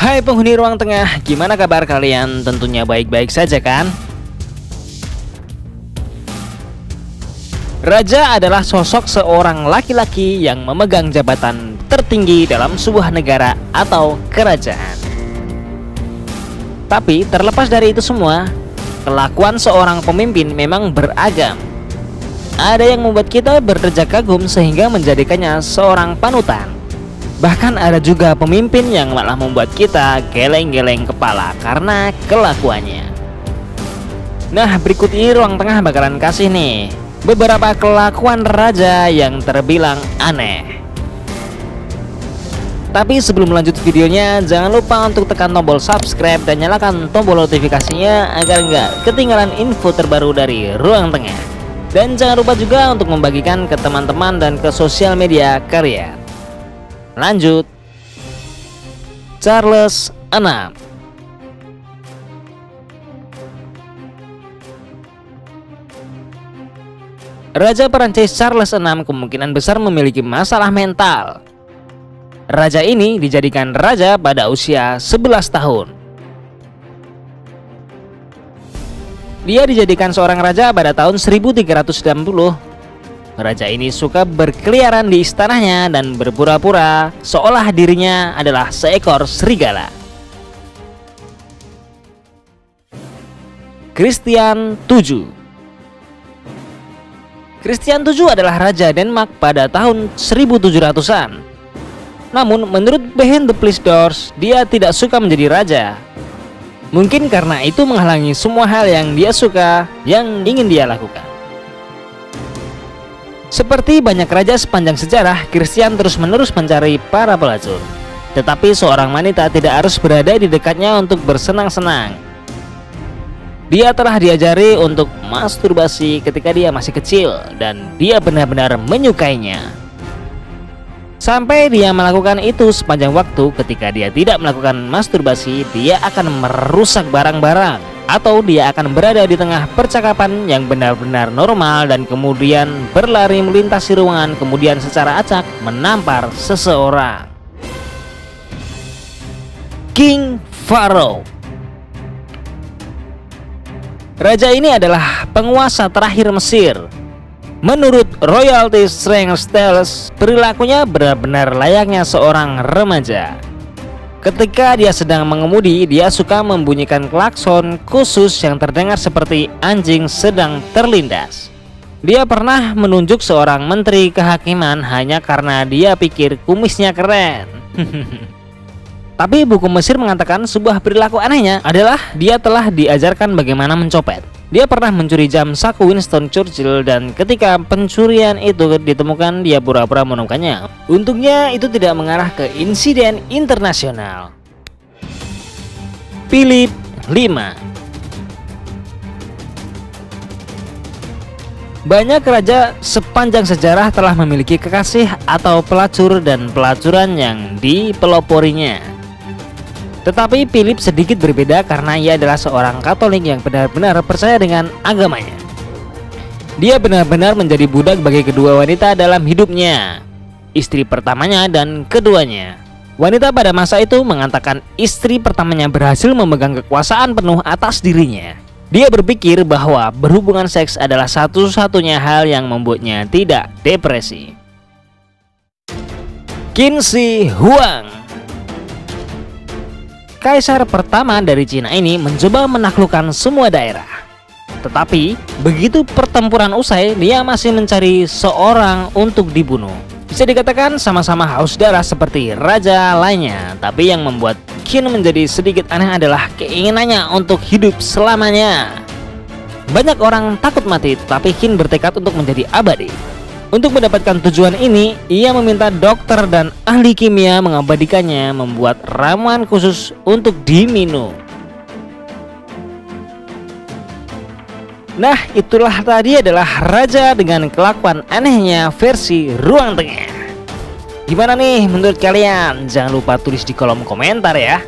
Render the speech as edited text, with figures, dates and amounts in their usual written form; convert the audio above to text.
Hai penghuni ruang tengah, gimana kabar kalian? Tentunya baik-baik saja kan? Raja adalah sosok seorang laki-laki yang memegang jabatan tertinggi dalam sebuah negara atau kerajaan. Tapi terlepas dari itu semua, kelakuan seorang pemimpin memang beragam. Ada yang membuat kita berdecak kagum sehingga menjadikannya seorang panutan. Bahkan ada juga pemimpin yang malah membuat kita geleng-geleng kepala karena kelakuannya. Nah, berikut ini ruang tengah bakalan kasih nih beberapa kelakuan raja yang terbilang aneh. Tapi sebelum lanjut videonya, jangan lupa untuk tekan tombol subscribe dan nyalakan tombol notifikasinya agar nggak ketinggalan info terbaru dari ruang tengah. Dan jangan lupa juga untuk membagikan ke teman-teman dan ke sosial media kalian. Lanjut. Charles VI. Raja Perancis Charles VI kemungkinan besar memiliki masalah mental. Raja ini dijadikan raja pada usia 11 tahun. Dia dijadikan seorang raja pada tahun 1390. Raja ini suka berkeliaran di istananya dan berpura-pura seolah dirinya adalah seekor serigala. Christian VII. Christian VII adalah raja Denmark pada tahun 1700-an. Namun menurut Behind the Closed Doors, dia tidak suka menjadi raja. Mungkin karena itu menghalangi semua hal yang dia suka, yang ingin dia lakukan. Seperti banyak raja sepanjang sejarah, Christian terus-menerus mencari para pelacur. Tetapi seorang wanita tidak harus berada di dekatnya untuk bersenang-senang. Dia telah diajari untuk masturbasi ketika dia masih kecil, dan dia benar-benar menyukainya. Sampai dia melakukan itu sepanjang waktu. Ketika dia tidak melakukan masturbasi, dia akan merusak barang-barang, atau dia akan berada di tengah percakapan yang benar-benar normal dan kemudian berlari melintasi ruangan, kemudian secara acak menampar seseorang. King Pharaoh. Raja ini adalah penguasa terakhir Mesir. Menurut Royalty Strength Tales, perilakunya benar-benar layaknya seorang remaja. Ketika dia sedang mengemudi, dia suka membunyikan klakson khusus yang terdengar seperti anjing sedang terlindas. Dia pernah menunjuk seorang menteri kehakiman hanya karena dia pikir kumisnya keren. Tapi buku Mesir mengatakan sebuah perilaku anehnya adalah dia telah diajarkan bagaimana mencopet. Dia pernah mencuri jam saku Winston Churchill, dan ketika pencurian itu ditemukan, dia pura-pura menemukannya. Untungnya itu tidak mengarah ke insiden internasional. Philip V. Banyak raja sepanjang sejarah telah memiliki kekasih atau pelacur dan pelacuran yang dipeloporinya. Tetapi Philip sedikit berbeda karena ia adalah seorang Katolik yang benar-benar percaya dengan agamanya. Dia benar-benar menjadi budak bagi kedua wanita dalam hidupnya, istri pertamanya dan keduanya. Wanita pada masa itu mengatakan istri pertamanya berhasil memegang kekuasaan penuh atas dirinya. Dia berpikir bahwa berhubungan seks adalah satu-satunya hal yang membuatnya tidak depresi. Qin Shi Huang. Kaisar pertama dari Cina ini mencoba menaklukkan semua daerah. Tetapi begitu pertempuran usai, dia masih mencari seorang untuk dibunuh. Bisa dikatakan sama-sama haus darah seperti raja lainnya. Tapi yang membuat Qin menjadi sedikit aneh adalah keinginannya untuk hidup selamanya. Banyak orang takut mati, tetapi Qin bertekad untuk menjadi abadi. Untuk mendapatkan tujuan ini, ia meminta dokter dan ahli kimia mengabadikannya, membuat ramuan khusus untuk diminum. Nah, itulah tadi adalah raja dengan kelakuan anehnya versi ruang tengah. Gimana nih menurut kalian? Jangan lupa tulis di kolom komentar ya.